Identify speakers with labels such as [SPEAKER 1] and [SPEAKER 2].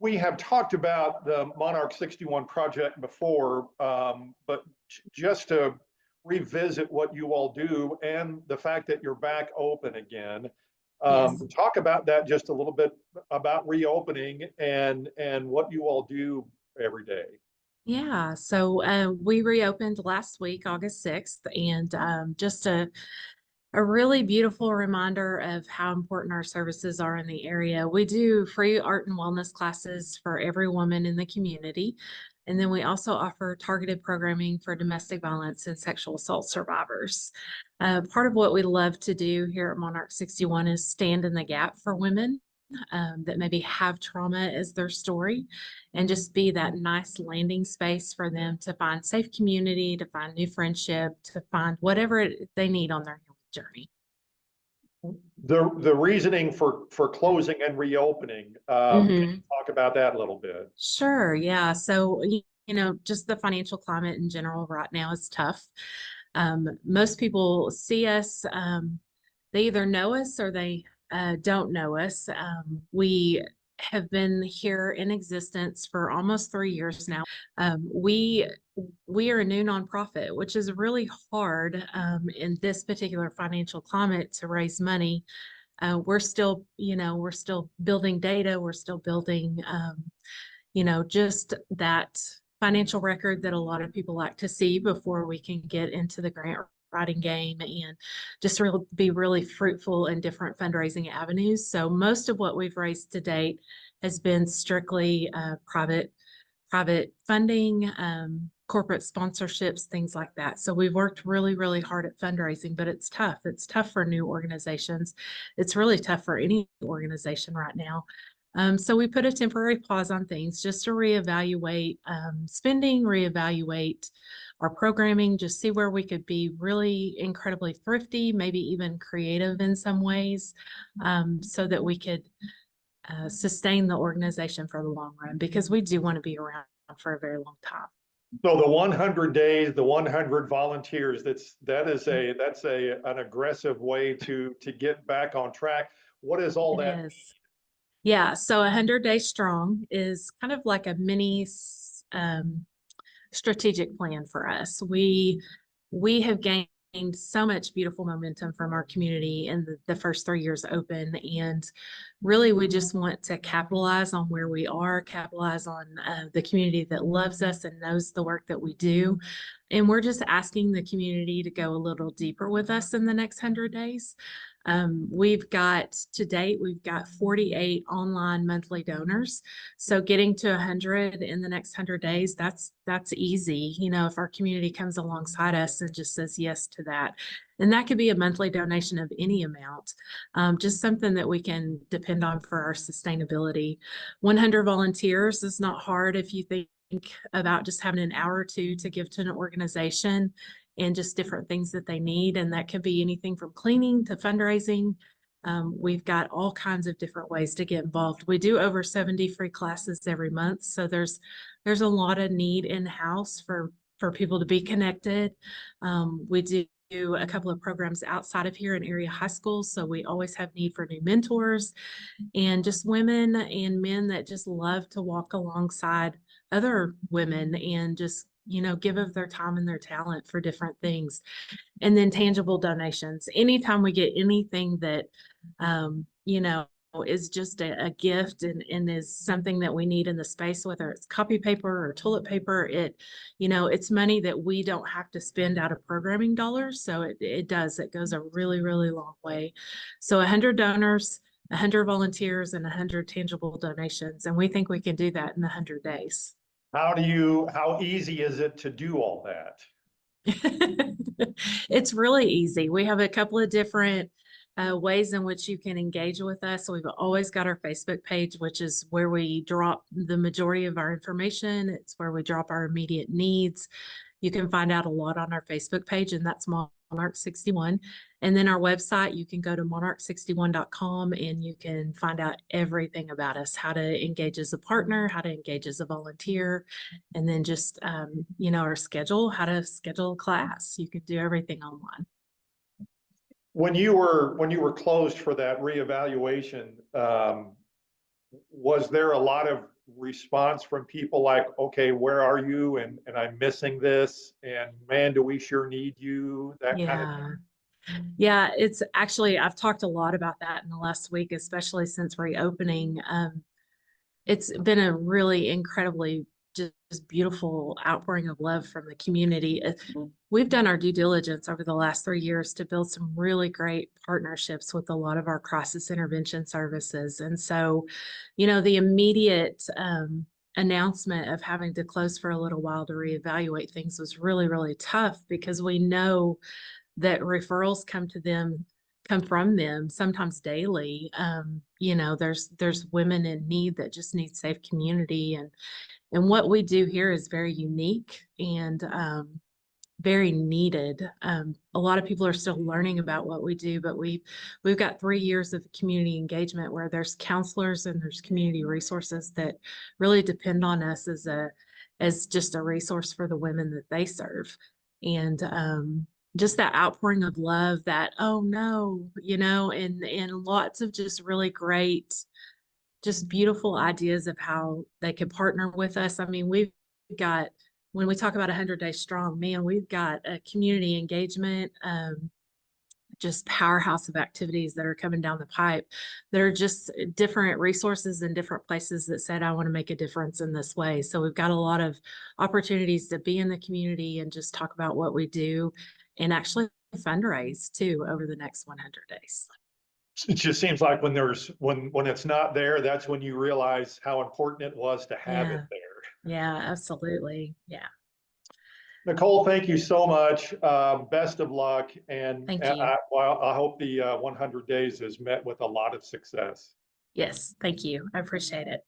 [SPEAKER 1] We have talked about the Monarch 61 project before, but just to revisit what you all do and the fact that you're back open again.
[SPEAKER 2] Yes.
[SPEAKER 1] Talk about that just a little bit about reopening and what you all do every day.
[SPEAKER 2] Yeah. So we reopened last week, August 6th, and just a really beautiful reminder of how important our services are in the area. We do free art and wellness classes for every woman in the community. And then we also offer targeted programming for domestic violence and sexual assault survivors. Part of what we love to do here at Monarch 61 is stand in the gap for women that maybe have trauma as their story, and just be that nice landing space for them to find safe community, to find new friendship, to find whatever they need on their journey.
[SPEAKER 1] The reasoning for closing and reopening, can you talk about that a little bit?
[SPEAKER 2] Sure. Yeah. So, just the financial climate in general right now is tough. Most people see us, they either know us or they don't know us. We have been here in existence for almost 3 years now. We are a new nonprofit, which is really hard in this particular financial climate to raise money. We're still building data. We're still building, just that financial record that a lot of people like to see before we can get into the grant writing game and just be really fruitful in different fundraising avenues. So most of what we've raised to date has been strictly private funding, corporate sponsorships, things like that. So we've worked really, really hard at fundraising, but it's tough. It's tough for new organizations. It's really tough for any organization right now. So we put a temporary pause on things just to reevaluate spending, reevaluate our programming, just see where we could be really incredibly thrifty, maybe even creative in some ways, so that we could sustain the organization for the long run, because we do want to be around for a very long time.
[SPEAKER 1] So the 100 days, the 100 volunteers, that's an aggressive way to get back on track. What is all that?
[SPEAKER 2] It is. Yeah, so 100 Days Strong is kind of like a mini strategic plan for us. We have gained so much beautiful momentum from our community in the first 3 years open, and really we just want to capitalize on where we are, capitalize on the community that loves us and knows the work that we do. And we're just asking the community to go a little deeper with us in the next 100 days. To date, we've got 48 online monthly donors. So getting to 100 in the next 100 days, that's easy. If our community comes alongside us and just says yes to that. And that could be a monthly donation of any amount, just something that we can depend on for our sustainability. 100 volunteers is not hard if you think about just having an hour or two to give to an organization and just different things that they need. And that could be anything from cleaning to fundraising. We've got all kinds of different ways to get involved. We do over 70 free classes every month. So there's a lot of need in-house for people to be connected. We do a couple of programs outside of here in area high schools. So we always have need for new mentors and just women and men that just love to walk alongside other women and just give of their time and their talent for different things. And then tangible donations. Anytime we get anything that is just a gift and is something that we need in the space, whether it's copy paper or toilet paper, it's money that we don't have to spend out of programming dollars. So it goes a really, really long way. So 100 donors, 100 volunteers, and 100 tangible donations. And we think we can do that in 100 days.
[SPEAKER 1] How easy is it to do all that?
[SPEAKER 2] It's really easy. We have a couple of different ways in which you can engage with us. So we've always got our Facebook page, which is where we drop the majority of our information. It's where we drop our immediate needs. You can find out a lot on our Facebook page, and that's Monarch 61. And then our website, you can go to monarch61.com and you can find out everything about us, how to engage as a partner, how to engage as a volunteer, and then just, our schedule, how to schedule a class. You could do everything online.
[SPEAKER 1] When you were closed for that reevaluation, was there a lot of response from people like, okay, where are you? And I'm missing this. And man, do we sure need you? That kind of thing.
[SPEAKER 2] Yeah. Yeah, it's actually, I've talked a lot about that in the last week, especially since reopening. It's been a really incredibly just beautiful outpouring of love from the community. We've done our due diligence over the last 3 years to build some really great partnerships with a lot of our crisis intervention services. And so, the immediate announcement of having to close for a little while to reevaluate things was really, really tough because we know that referrals come from them sometimes daily. There's women in need that just need safe community, and what we do here is very unique and very needed. A lot of people are still learning about what we do, but we've got 3 years of community engagement where there's counselors and there's community resources that really depend on us as just a resource for the women that they serve. And just that outpouring of love, that oh no, and lots of just really great, just beautiful ideas of how they could partner with us. I mean, we've got, when we talk about 100 Days Strong, man, we've got a community engagement, just powerhouse of activities that are coming down the pipe. There are just different resources in different places that said, I want to make a difference in this way. So we've got a lot of opportunities to be in the community and just talk about what we do and actually fundraise too over the next 100 days.
[SPEAKER 1] It just seems like when it's not there, that's when you realize how important it was to have it
[SPEAKER 2] Yeah.
[SPEAKER 1] there.
[SPEAKER 2] Yeah, absolutely. Yeah.
[SPEAKER 1] Nicole, thank you so much. Best of luck. And
[SPEAKER 2] Thank you.
[SPEAKER 1] I hope the 100 days is met with a lot of success.
[SPEAKER 2] Yes, thank you. I appreciate it.